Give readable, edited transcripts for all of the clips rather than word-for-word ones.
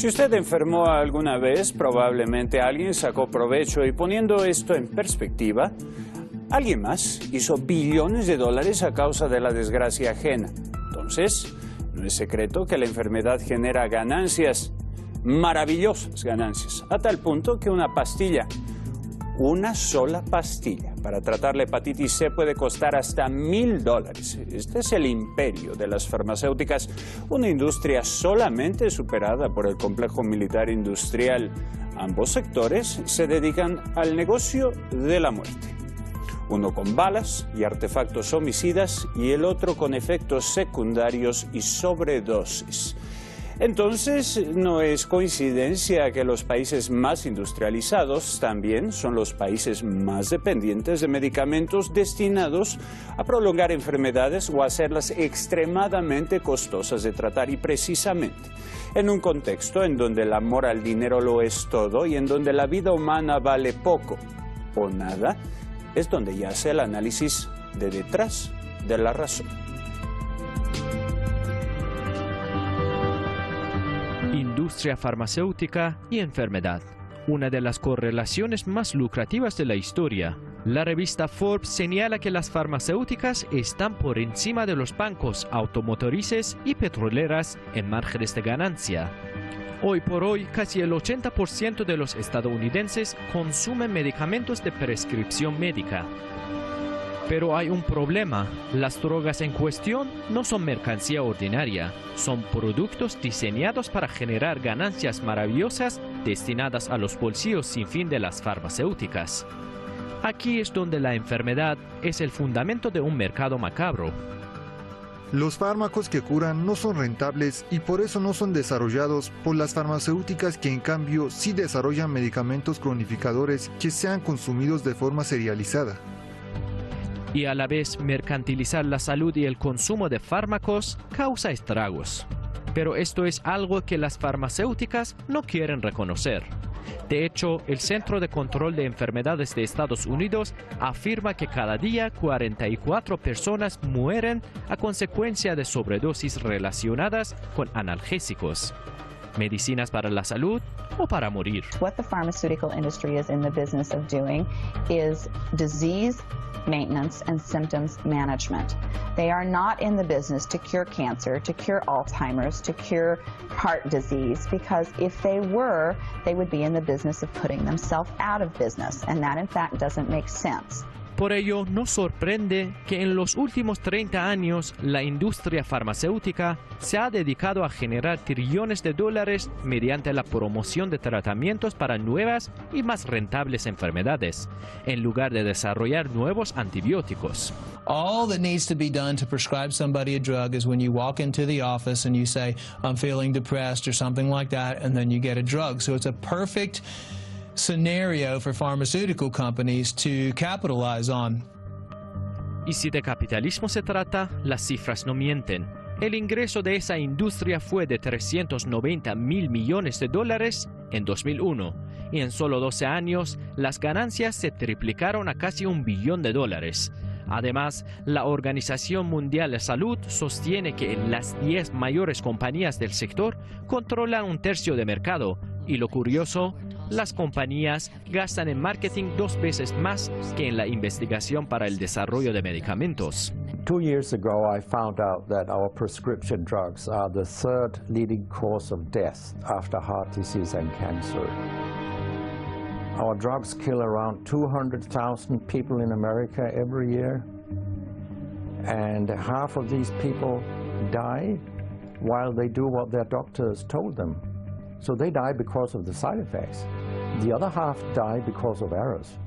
Si usted enfermó alguna vez, probablemente alguien sacó provecho, y poniendo esto en perspectiva, alguien más hizo billones de dólares a causa de la desgracia ajena. Entonces, no es secreto que la enfermedad genera ganancias, maravillosas ganancias, a tal punto que una pastilla, una sola pastilla para tratar la hepatitis C puede costar hasta $1.000. Este es el imperio de las farmacéuticas, una industria solamente superada por el complejo militar industrial. Ambos sectores se dedican al negocio de la muerte. Uno con balas y artefactos homicidas y el otro con efectos secundarios y sobredosis. Entonces, no es coincidencia que los países más industrializados también son los países más dependientes de medicamentos destinados a prolongar enfermedades o hacerlas extremadamente costosas de tratar. Y precisamente en un contexto en donde el amor al dinero lo es todo y en donde la vida humana vale poco o nada, es donde yace el análisis de detrás de la razón. Industria farmacéutica y enfermedad, una de las correlaciones más lucrativas de la historia. La revista Forbes señala que las farmacéuticas están por encima de los bancos, automotrices y petroleras en márgenes de ganancia. Hoy por hoy, casi el 80% de los estadounidenses consumen medicamentos de prescripción médica. Pero hay un problema. Las drogas en cuestión no son mercancía ordinaria. Son productos diseñados para generar ganancias maravillosas destinadas a los bolsillos sin fin de las farmacéuticas. Aquí es donde la enfermedad es el fundamento de un mercado macabro. Los fármacos que curan no son rentables y por eso no son desarrollados por las farmacéuticas, que en cambio sí desarrollan medicamentos cronificadores que sean consumidos de forma serializada. Y a la vez, mercantilizar la salud y el consumo de fármacos causa estragos. Pero esto es algo que las farmacéuticas no quieren reconocer. De hecho, el Centro de Control de Enfermedades de Estados Unidos afirma que cada día 44 personas mueren a consecuencia de sobredosis relacionadas con analgésicos, medicinas para la salud o para morir. What the pharmaceutical industry is in the business of doing is disease maintenance and symptoms management. They are not in the business to cure cancer, to cure Alzheimer's, to cure heart disease, because if they were, they would be in the business of putting themselves out of business, and that in fact doesn't make sense. Por ello, no sorprende que en los últimos 30 años la industria farmacéutica se ha dedicado a generar trillones de dólares mediante la promoción de tratamientos para nuevas y más rentables enfermedades, en lugar de desarrollar nuevos antibióticos. All that needs to be done to prescribe somebody a drug is when you walk into the office and you say, I'm feeling depressed or something like that, and then you get a drug. So it's a perfect scenario for pharmaceutical companies to capitalize on. Y si de capitalismo se trata, las cifras no mienten. El ingreso de esa industria fue de $390.000 millones en 2001, y en solo 12 años las ganancias se triplicaron a casi $1 billón. Además, la Organización Mundial de Salud sostiene que las 10 mayores compañías del sector controlan un tercio de mercado, y lo curioso, las compañías gastan en marketing 2 veces más que en la investigación para el desarrollo de medicamentos. 2 years ago, I found out that our prescription drugs are the 3rd leading cause of death after heart disease and cancer. Our drugs kill around 200,000 people in America every year, and half of these people die while they do what their doctors told them. So they die because of the side effects. The other half die because of errors.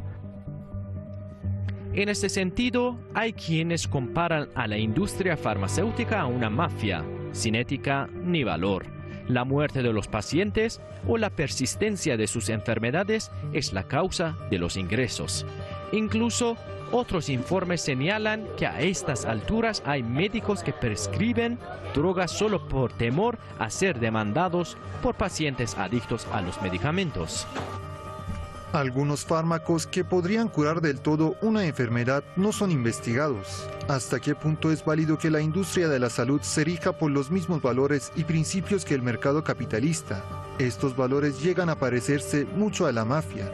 En este sentido, hay quienes comparan a la industria farmacéutica a una mafia, sin ética ni valor. La muerte de los pacientes o la persistencia de sus enfermedades es la causa de los ingresos. Incluso, otros informes señalan que a estas alturas hay médicos que prescriben drogas solo por temor a ser demandados por pacientes adictos a los medicamentos. Algunos fármacos que podrían curar del todo una enfermedad no son investigados. ¿Hasta qué punto es válido que la industria de la salud se rija por los mismos valores y principios que el mercado capitalista? Estos valores llegan a parecerse mucho a la mafia.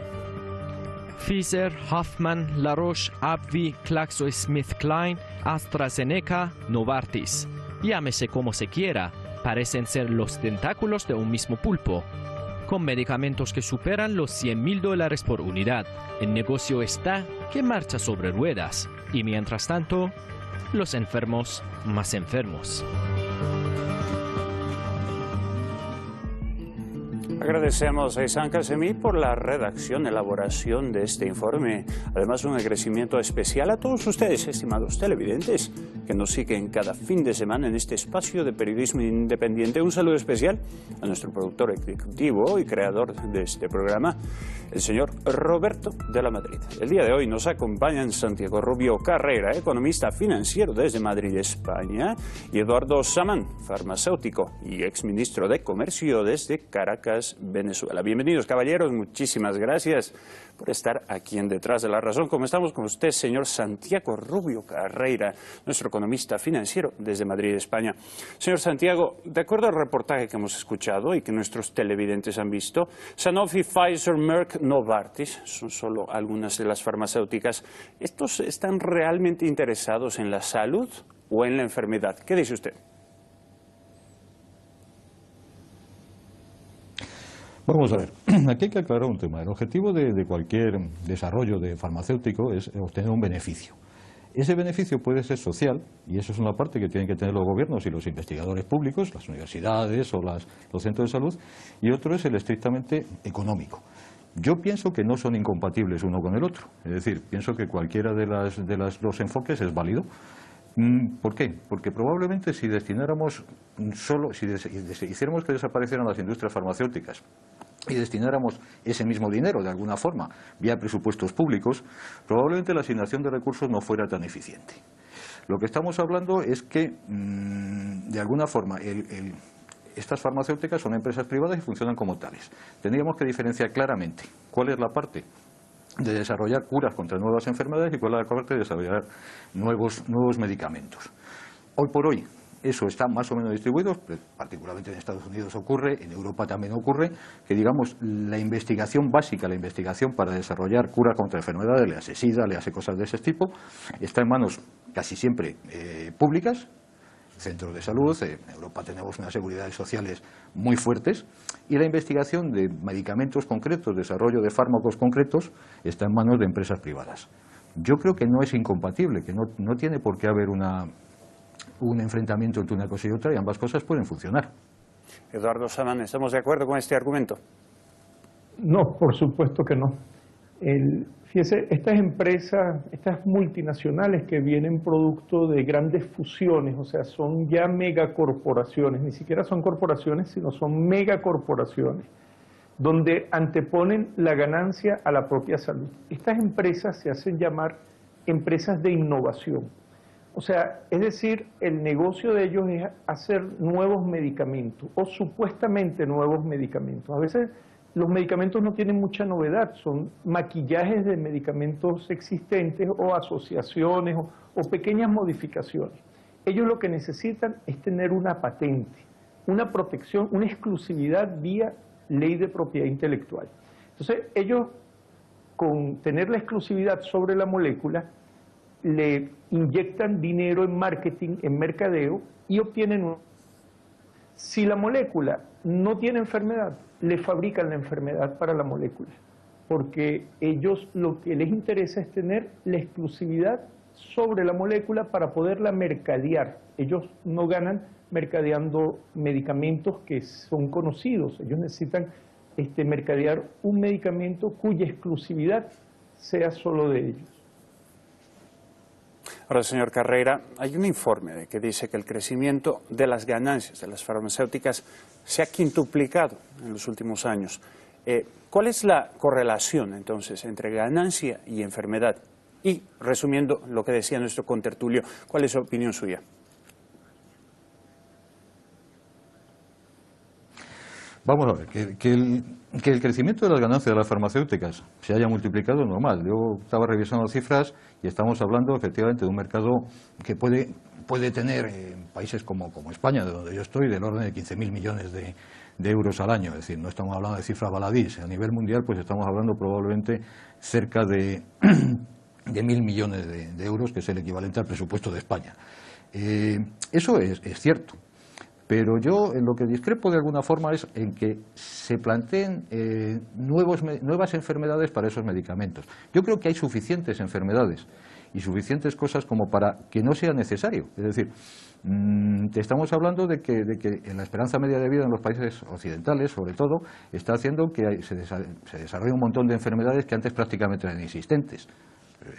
Pfizer, Hoffmann, La Roche, AbbVie, GlaxoSmithKline, AstraZeneca, Novartis. Llámese como se quiera, parecen ser los tentáculos de un mismo pulpo. Con medicamentos que superan los $100.000 por unidad, el negocio está que marcha sobre ruedas. Y mientras tanto, los enfermos más enfermos. Agradecemos a Ihsan Kazemi por la redacción, elaboración de este informe. Además, un agradecimiento especial a todos ustedes, estimados televidentes, que nos siguen cada fin de semana en este espacio de periodismo independiente. Un saludo especial a nuestro productor ejecutivo y creador de este programa, el señor Roberto de la Madrid. El día de hoy nos acompañan Santiago Rubio Carrera, economista financiero desde Madrid, España, y Eduardo Samán, farmacéutico y exministro de Comercio desde Caracas, Venezuela. Bienvenidos, caballeros, muchísimas gracias por estar aquí en Detrás de la Razón. Como estamos con usted, señor Santiago Rubio Carrera, nuestro economista financiero desde Madrid, España. Señor Santiago, de acuerdo al reportaje que hemos escuchado y que nuestros televidentes han visto, Sanofi, Pfizer, Merck, Novartis son solo algunas de las farmacéuticas. ¿Estos están realmente interesados en la salud o en la enfermedad? ¿Qué dice usted? Vamos a ver, aquí hay que aclarar un tema. El objetivo de cualquier desarrollo de farmacéutico es obtener un beneficio. Ese beneficio puede ser social, y eso es una parte que tienen que tener los gobiernos y los investigadores públicos, las universidades o los centros de salud, y otro es el estrictamente económico. Yo pienso que no son incompatibles uno con el otro, es decir, pienso que cualquiera de los enfoques es válido. ¿Por qué? Porque probablemente si destináramos si hiciéramos que desaparecieran las industrias farmacéuticas y destináramos ese mismo dinero de alguna forma vía presupuestos públicos, probablemente la asignación de recursos no fuera tan eficiente. Lo que estamos hablando es que de alguna forma estas farmacéuticas son empresas privadas y funcionan como tales. Tendríamos que diferenciar claramente cuál es la parte de desarrollar curas contra nuevas enfermedades y cuál es la parte de desarrollar nuevos medicamentos. Hoy por hoy eso está más o menos distribuido, particularmente en Estados Unidos ocurre, en Europa también ocurre, que digamos la investigación básica, la investigación para desarrollar curas contra enfermedades, le hace SIDA, le hace cosas de ese tipo, está en manos casi siempre públicas, centros de salud. En Europa tenemos unas seguridades sociales muy fuertes y la investigación de medicamentos concretos, desarrollo de fármacos concretos, está en manos de empresas privadas. Yo creo que no es incompatible, que no tiene por qué haber un enfrentamiento entre una cosa y otra, y ambas cosas pueden funcionar. Eduardo Samán, ¿estamos de acuerdo con este argumento? No, por supuesto que no. Fíjese, estas empresas, estas multinacionales que vienen producto de grandes fusiones, o sea, son ya megacorporaciones, ni siquiera son corporaciones, sino son megacorporaciones, donde anteponen la ganancia a la propia salud. Estas empresas se hacen llamar empresas de innovación. O sea, es decir, el negocio de ellos es hacer nuevos medicamentos, o supuestamente nuevos medicamentos. A veces los medicamentos no tienen mucha novedad, son maquillajes de medicamentos existentes o asociaciones o pequeñas modificaciones. Ellos lo que necesitan es tener una patente, una protección, una exclusividad vía ley de propiedad intelectual. Entonces, ellos, con tener la exclusividad sobre la molécula, le inyectan dinero en marketing, en mercadeo, y obtienen si la molécula no tiene enfermedad, le fabrican la enfermedad para la molécula, porque ellos lo que les interesa es tener la exclusividad sobre la molécula para poderla mercadear. Ellos no ganan mercadeando medicamentos que son conocidos, ellos necesitan mercadear un medicamento cuya exclusividad sea solo de ellos. Ahora, señor Carrera, hay un informe que dice que el crecimiento de las ganancias de las farmacéuticas se ha quintuplicado en los últimos años. ¿Cuál es la correlación, entonces, entre ganancia y enfermedad? Y, resumiendo lo que decía nuestro contertulio, ¿cuál es su opinión suya? Vamos a ver, Que el crecimiento de las ganancias de las farmacéuticas se haya multiplicado es normal. Yo estaba revisando cifras y estamos hablando efectivamente de un mercado que puede tener en países como España, de donde yo estoy, del orden de 15.000 millones de euros al año. Es decir, no estamos hablando de cifras baladís. A nivel mundial pues estamos hablando probablemente cerca de 1.000 millones de euros, que es el equivalente al presupuesto de España. Eso es cierto. Pero yo en lo que discrepo de alguna forma es en que se planteen nuevas enfermedades para esos medicamentos. Yo creo que hay suficientes enfermedades y suficientes cosas como para que no sea necesario. Es decir, te estamos hablando de que la esperanza media de vida en los países occidentales, sobre todo, está haciendo que se desarrolle un montón de enfermedades que antes prácticamente eran inexistentes.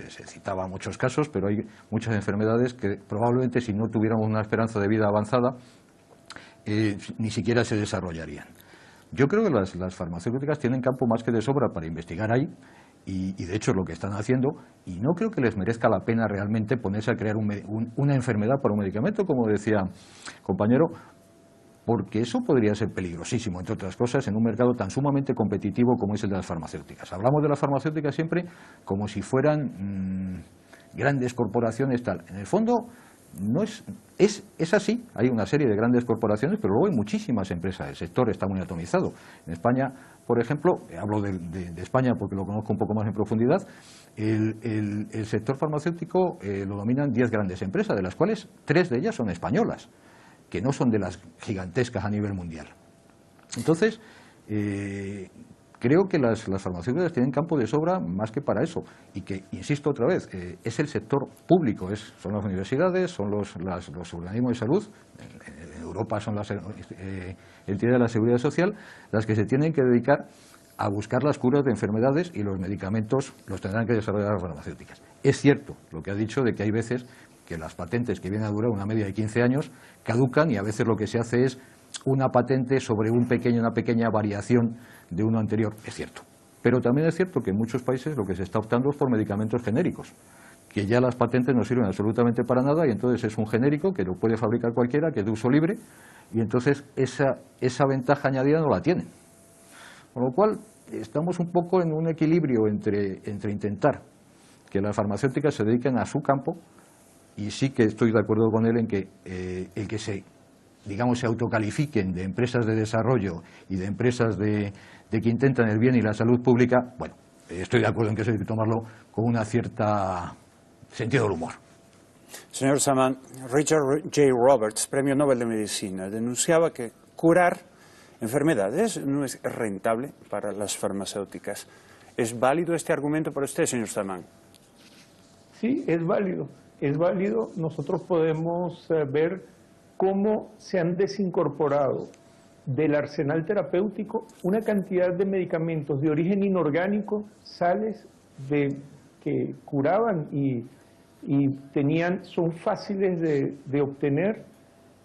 Se citaban muchos casos, pero hay muchas enfermedades que probablemente si no tuviéramos una esperanza de vida avanzada, ni siquiera se desarrollarían. Yo creo que las farmacéuticas tienen campo más que de sobra para investigar ahí, y de hecho es lo que están haciendo, y no creo que les merezca la pena realmente ponerse a crear una enfermedad para un medicamento, como decía compañero, porque eso podría ser peligrosísimo, entre otras cosas, en un mercado tan sumamente competitivo como es el de las farmacéuticas. Hablamos de las farmacéuticas siempre como si fueran grandes corporaciones, tal. En el fondo, no es así, hay una serie de grandes corporaciones, pero luego hay muchísimas empresas, el sector está muy atomizado. En España, por ejemplo, hablo de España porque lo conozco un poco más en profundidad, el sector farmacéutico lo dominan 10 grandes empresas, de las cuales 3 de ellas son españolas, que no son de las gigantescas a nivel mundial. Entonces, creo que las farmacéuticas tienen campo de sobra más que para eso, y que, insisto otra vez, es el sector público, son las universidades, son los organismos de salud, en Europa son las entidades de la seguridad social, las que se tienen que dedicar a buscar las curas de enfermedades, y los medicamentos los tendrán que desarrollar las farmacéuticas. Es cierto lo que ha dicho de que hay veces que las patentes, que vienen a durar una media de 15 años, caducan, y a veces lo que se hace es una patente sobre una pequeña variación de uno anterior. Es cierto. Pero también es cierto que en muchos países lo que se está optando es por medicamentos genéricos, que ya las patentes no sirven absolutamente para nada, y entonces es un genérico que lo puede fabricar cualquiera, que es de uso libre, y entonces esa ventaja añadida no la tienen. Con lo cual, estamos un poco en un equilibrio entre intentar que las farmacéuticas se dediquen a su campo, y sí que estoy de acuerdo con él en que el que se autocalifiquen de empresas de desarrollo y de empresas que intentan el bien y la salud pública, bueno, estoy de acuerdo en que eso hay que tomarlo con una cierta sentido del humor. Señor Saman, Richard J. Roberts, Premio Nobel de Medicina, denunciaba que curar enfermedades no es rentable para las farmacéuticas. ¿Es válido este argumento para usted, señor Saman? Sí, es válido. Es válido. Nosotros podemos ver cómo se han desincorporado del arsenal terapéutico una cantidad de medicamentos de origen inorgánico, sales que curaban y son fáciles de obtener,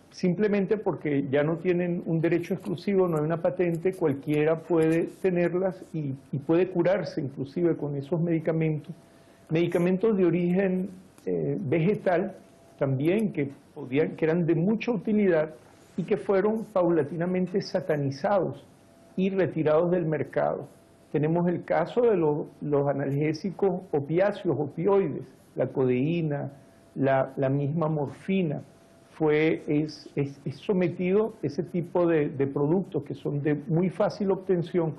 simplemente porque ya no tienen un derecho exclusivo, no hay una patente, cualquiera puede tenerlas y puede curarse inclusive con esos medicamentos. Medicamentos de origen vegetal también, que eran de mucha utilidad y que fueron paulatinamente satanizados y retirados del mercado. Tenemos el caso de los analgésicos opiáceos, opioides, la codeína, la misma morfina. Es sometido ese tipo de productos que son de muy fácil obtención.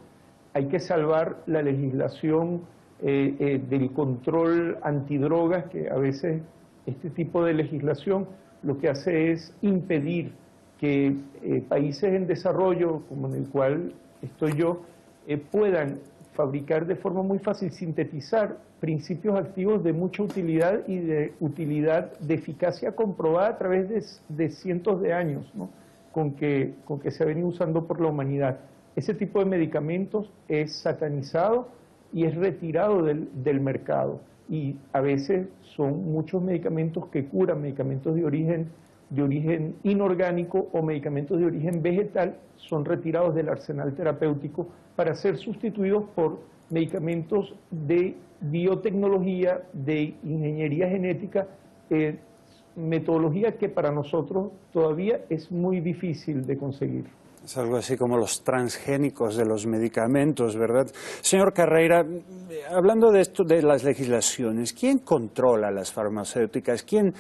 Hay que salvar la legislación del control antidrogas, que a veces este tipo de legislación lo que hace es impedir que países en desarrollo, como en el cual estoy yo, puedan fabricar de forma muy fácil, sintetizar principios activos de mucha utilidad y de utilidad de eficacia comprobada a través de cientos de años, ¿no? con que se ha venido usando por la humanidad. Ese tipo de medicamentos es satanizado y es retirado del mercado. Y a veces son muchos medicamentos que curan, medicamentos de origen inorgánico o medicamentos de origen vegetal, son retirados del arsenal terapéutico para ser sustituidos por medicamentos de biotecnología, de ingeniería genética, metodología que para nosotros todavía es muy difícil de conseguir. Es algo así como los transgénicos de los medicamentos, ¿verdad? Señor Carreira, hablando de esto, de las legislaciones, ¿quién controla las farmacéuticas? ¿Quién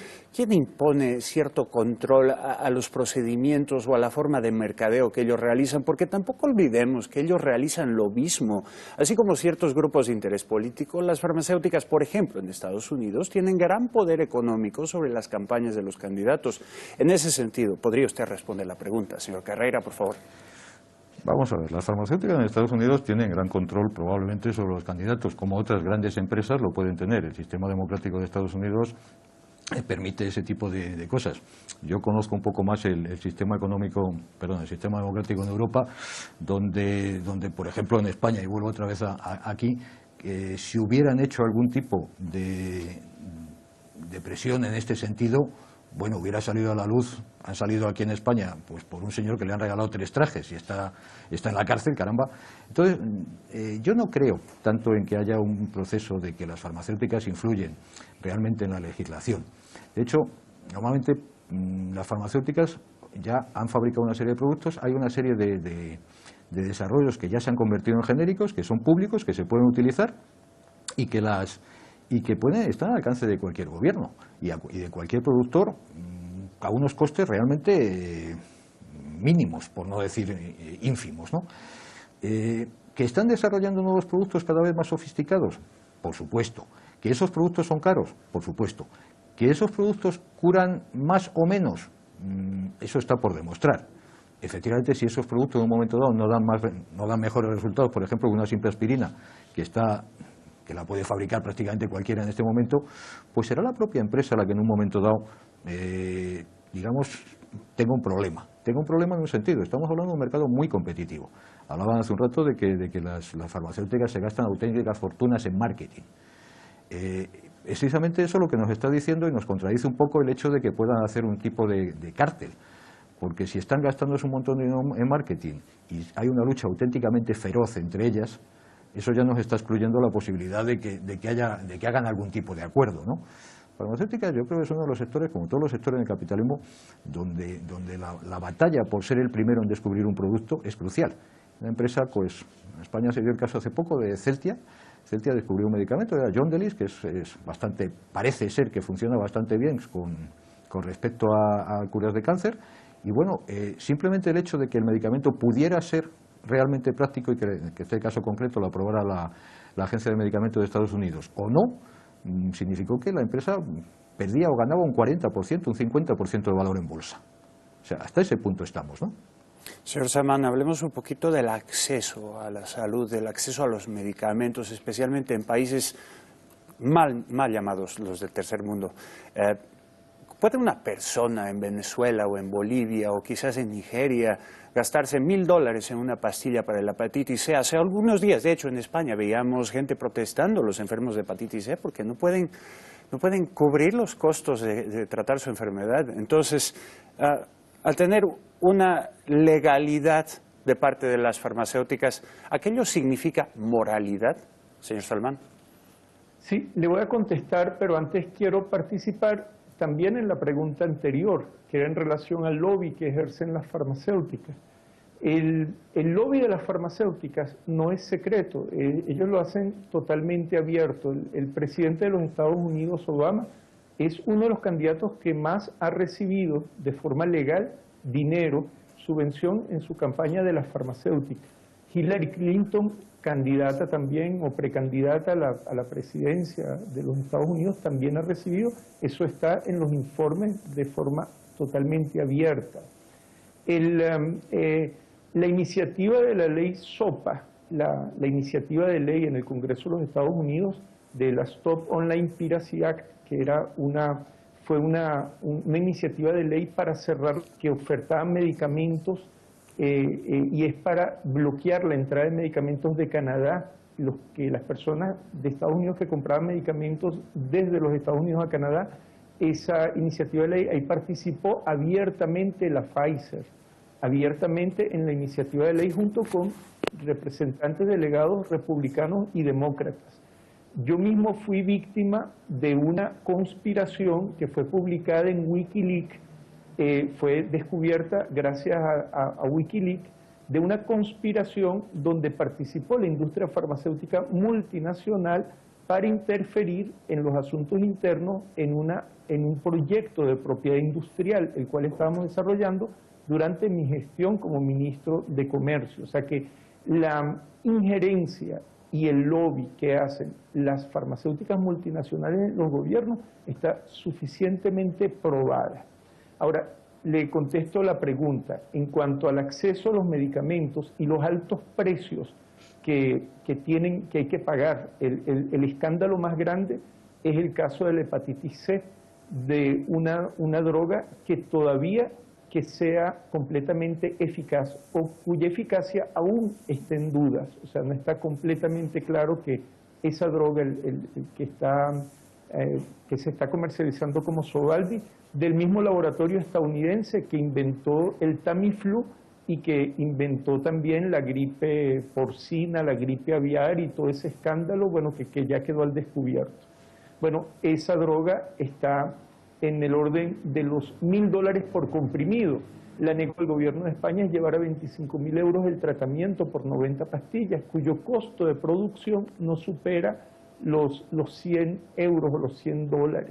impone cierto control a los procedimientos o a la forma de mercadeo que ellos realizan? Porque tampoco olvidemos que ellos realizan lobismo, así como ciertos grupos de interés político. Las farmacéuticas, por ejemplo, en Estados Unidos, tienen gran poder económico sobre las campañas de los candidatos. En ese sentido, ¿podría usted responder la pregunta, señor Carreira, por favor? Vamos a ver, las farmacéuticas en Estados Unidos tienen gran control probablemente sobre los candidatos, como otras grandes empresas lo pueden tener. El sistema democrático de Estados Unidos permite ese tipo de cosas. Yo conozco un poco más el sistema económico, perdón, el sistema democrático en Europa, donde por ejemplo en España, y vuelvo otra vez aquí, si hubieran hecho algún tipo de presión en este sentido, bueno, hubiera salido a la luz, han salido aquí en España, pues por un señor que le han regalado 3 trajes y está en la cárcel, caramba. Entonces, yo no creo tanto en que haya un proceso de que las farmacéuticas influyen realmente en la legislación. De hecho, normalmente las farmacéuticas ya han fabricado una serie de productos, hay una serie de desarrollos que ya se han convertido en genéricos, que son públicos, que se pueden utilizar y que pueden estar al alcance de cualquier gobierno y de cualquier productor a unos costes realmente mínimos, por no decir ínfimos, ¿no? ¿Que están desarrollando nuevos productos cada vez más sofisticados? Por supuesto. ¿Que esos productos son caros? Por supuesto. ¿Que esos productos curan más o menos? Eso está por demostrar. Efectivamente, si esos productos en un momento dado no dan mejores resultados, por ejemplo, una simple aspirina que la puede fabricar prácticamente cualquiera en este momento, pues será la propia empresa la que en un momento dado, digamos, tenga un problema. Tenga un problema en un sentido, estamos hablando de un mercado muy competitivo. Hablaban hace un rato de que las farmacéuticas se gastan auténticas fortunas en marketing. Precisamente eso es lo que nos está diciendo y nos contradice un poco el hecho de que puedan hacer un tipo de cártel. Porque si están gastándose un montón de dinero en marketing y hay una lucha auténticamente feroz entre ellas, eso ya nos está excluyendo la posibilidad de que hagan algún tipo de acuerdo, ¿no? Farmacéuticas yo creo que es uno de los sectores, como todos los sectores del capitalismo, donde la batalla por ser el primero en descubrir un producto es crucial. Una empresa, pues en España se dio el caso hace poco de Celtia. Celtia descubrió un medicamento, era Yondelis, que es bastante, parece ser que funciona bastante bien con respecto a curas de cáncer. Y bueno, simplemente el hecho de que el medicamento pudiera ser realmente práctico y que este caso concreto lo aprobara la Agencia de Medicamentos de Estados Unidos o no, significó que la empresa perdía o ganaba un 40%, un 50% de valor en bolsa. O sea, hasta ese punto estamos, ¿no? Señor Samán, hablemos un poquito del acceso a la salud, del acceso a los medicamentos, especialmente en países mal llamados los del tercer mundo. ¿Puede una persona en Venezuela o en Bolivia o quizás en Nigeria gastarse $1000 en una pastilla para la hepatitis C? Hace algunos días, de hecho, en España veíamos gente protestando, los enfermos de hepatitis C, porque no pueden cubrir los costos de tratar su enfermedad. Entonces, al tener una legalidad de parte de las farmacéuticas, ¿aquello significa moralidad, señor Salman? Sí, le voy a contestar, pero antes quiero participar también en la pregunta anterior, que era en relación al lobby que ejercen las farmacéuticas. El lobby de las farmacéuticas no es secreto, ellos lo hacen totalmente abierto. El presidente de los Estados Unidos, Obama, es uno de los candidatos que más ha recibido de forma legal dinero, subvención en su campaña de las farmacéuticas. Hillary Clinton, candidata también o precandidata a la presidencia de los Estados Unidos, también ha recibido. Eso está en los informes de forma totalmente abierta. La iniciativa de la ley SOPA, la iniciativa de ley en el Congreso de los Estados Unidos de la Stop Online Piracy Act, que era fue una iniciativa de ley para cerrar, que ofertaban medicamentos y es para bloquear la entrada de medicamentos de Canadá, que las personas de Estados Unidos que compraban medicamentos desde los Estados Unidos a Canadá. Esa iniciativa de ley, ahí participó abiertamente la Pfizer, abiertamente en la iniciativa de ley junto con representantes delegados republicanos y demócratas. Yo mismo fui víctima de una conspiración que fue publicada en Wikileaks fue descubierta gracias a Wikileaks, de una conspiración donde participó la industria farmacéutica multinacional para interferir en los asuntos internos en un proyecto de propiedad industrial, el cual estábamos desarrollando durante mi gestión como ministro de Comercio. O sea que la injerencia y el lobby que hacen las farmacéuticas multinacionales en los gobiernos está suficientemente probada. Ahora, le contesto la pregunta en cuanto al acceso a los medicamentos y los altos precios que hay que pagar. El escándalo más grande es el caso de la hepatitis C, de una droga que todavía que sea completamente eficaz o cuya eficacia aún está en dudas. O sea, no está completamente claro que esa droga, que se está comercializando como Sovaldi, del mismo laboratorio estadounidense que inventó el Tamiflu y que inventó también la gripe porcina, la gripe aviar y todo ese escándalo, bueno, que ya quedó al descubierto. Bueno, esa droga está en el orden de los $1.000 por comprimido. La negó el gobierno de España es llevar a 25.000 euros el tratamiento por 90 pastillas, cuyo costo de producción no supera los 100 euros o los $100,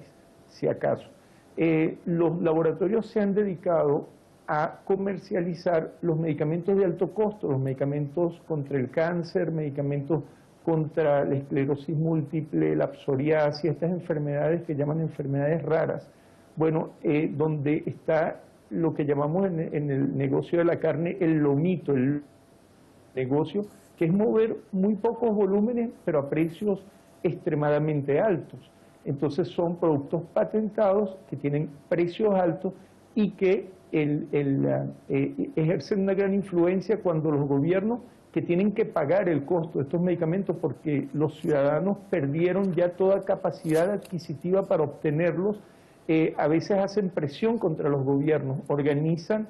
si acaso. Los laboratorios se han dedicado a comercializar los medicamentos de alto costo, los medicamentos contra el cáncer, medicamentos contra la esclerosis múltiple, la psoriasis, estas enfermedades que llaman enfermedades raras. Bueno, donde está lo que llamamos en el negocio de la carne el lomito, el negocio que es mover muy pocos volúmenes, pero a precios extremadamente altos. Entonces son productos patentados que tienen precios altos y que ejercen una gran influencia cuando los gobiernos que tienen que pagar el costo de estos medicamentos porque los ciudadanos perdieron ya toda capacidad adquisitiva para obtenerlos, a veces hacen presión contra los gobiernos, organizan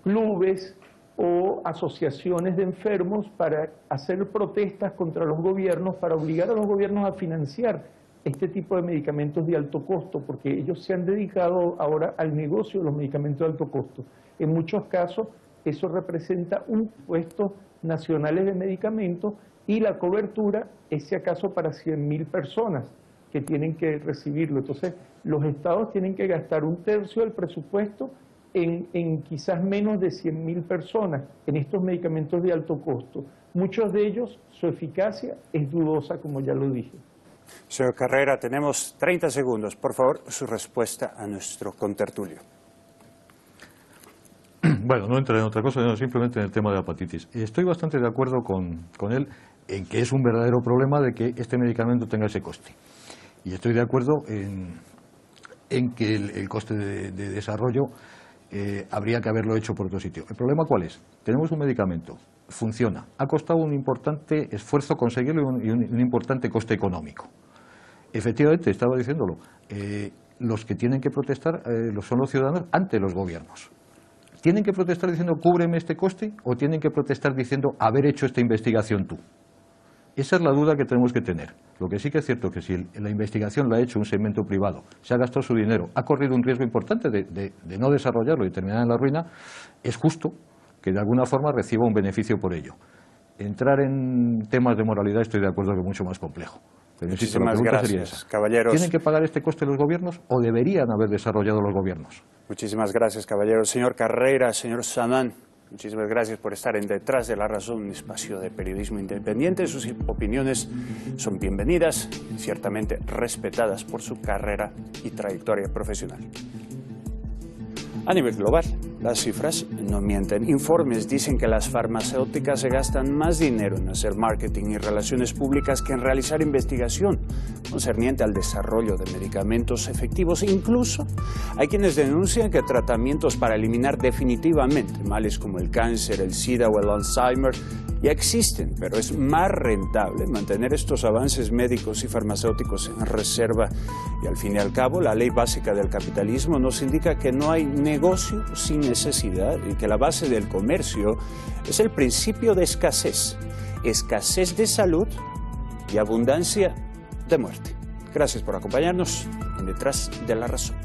clubes o asociaciones de enfermos para hacer protestas contra los gobiernos, para obligar a los gobiernos a financiar este tipo de medicamentos de alto costo, porque ellos se han dedicado ahora al negocio de los medicamentos de alto costo. En muchos casos eso representa un impuesto nacional de medicamentos y la cobertura es si acaso para 100.000 personas que tienen que recibirlo. Entonces los estados tienen que gastar 1/3 del presupuesto en quizás menos de 100.000 personas en estos medicamentos de alto costo. Muchos de ellos, su eficacia es dudosa, como ya lo dije. Señor Carrera, tenemos 30 segundos. Por favor, su respuesta a nuestro contertulio. Bueno, no entraré en otra cosa, sino simplemente en el tema de la hepatitis. Estoy bastante de acuerdo con él en que es un verdadero problema de que este medicamento tenga ese coste. Y estoy de acuerdo en que el coste de desarrollo habría que haberlo hecho por otro sitio. ¿El problema cuál es? Tenemos un medicamento, funciona, ha costado un importante esfuerzo conseguirlo y un importante coste económico. Efectivamente, estaba diciéndolo, los que tienen que protestar son los ciudadanos ante los gobiernos. ¿Tienen que protestar diciendo cúbreme este coste o tienen que protestar diciendo haber hecho esta investigación tú? Esa es la duda que tenemos que tener. Lo que sí que es cierto es que si la investigación la ha hecho un segmento privado, se ha gastado su dinero, ha corrido un riesgo importante de no desarrollarlo y terminar en la ruina, es justo que de alguna forma reciba un beneficio por ello. Entrar en temas de moralidad estoy de acuerdo que es mucho más complejo. Pero insisto, la pregunta sería esa. Caballeros. ¿Tienen que pagar este coste los gobiernos o deberían haber desarrollado los gobiernos? Muchísimas gracias, caballeros. Señor Carrera, señor Samán, muchísimas gracias por estar en Detrás de la Razón, un espacio de periodismo independiente. Sus opiniones son bienvenidas y ciertamente respetadas por su carrera y trayectoria profesional. A nivel global, las cifras no mienten. Informes dicen que las farmacéuticas se gastan más dinero en hacer marketing y relaciones públicas que en realizar investigación concerniente al desarrollo de medicamentos efectivos. Incluso hay quienes denuncian que tratamientos para eliminar definitivamente males como el cáncer, el SIDA o el Alzheimer ya existen, pero es más rentable mantener estos avances médicos y farmacéuticos en reserva. Y al fin y al cabo, la ley básica del capitalismo nos indica que no hay negocio sin necesidad y que la base del comercio es el principio de escasez de salud y abundancia de muerte. Gracias por acompañarnos en Detrás de la Razón.